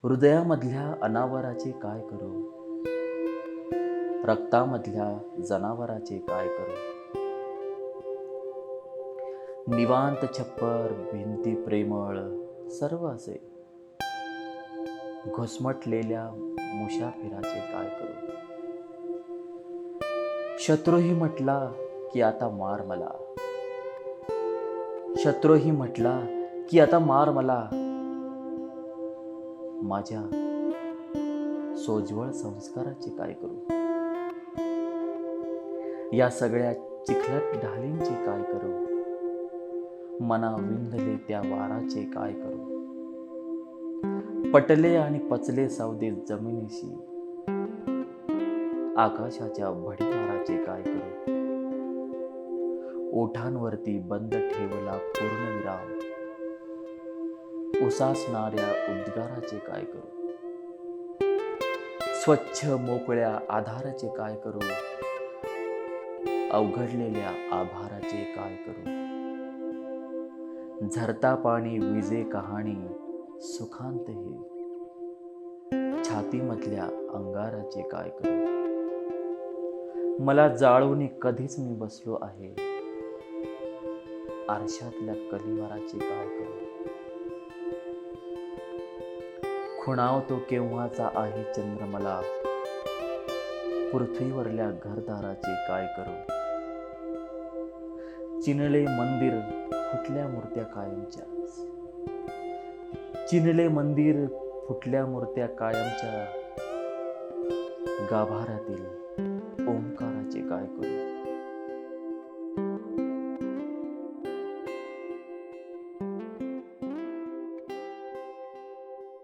हृदयामधल्या अनावराचे काय करू? रक्तामधल्या जनावराचे काय करू? निवांत छप्पर, भिंती प्रेमळ, सर्व असे घुसमटलेल्या मुसाफिराचे काय करू? शत्रूही म्हटला की आता मार मला. शत्रूही म्हटला की आता मार मला. माझ्या सोज्वळ संस्काराचे काय करू? या सगळ्या चिखलट ढालींचे काय करू? मना विंधले त्या वाराचे काय करू? पटले आणि पचले सौदे जमिनीशी, आकाशाच्या भडीमाराचे काय करू? ओठांवरती बंद ठेवला पूर्णविराम, उसासणाऱ्या उद्गाराचे काय करू? स्वच्छ मोकळ्या आधाराचे काय करू? अवघडलेल्या आभाराचे काय करू? झरता पाणी विजे कहाणी सुखांत हे, छातीमधल्या अंगाराचे काय करू? मला जाळून कधीच मी बसलो आहे, आरशातल्या कलिवाराचे काय करू? खुणावतो केव्हाचा आहे चंद्र मला, पृथ्वीवरल्या घरदाराचे काय करू? चिनले मंदिर फुटल्या मूर्त्या कायमच्या, चिनले मंदिर फुटल्या मूर्त्या कायमच्या, गाभारातील ओंकाराचे काय करू?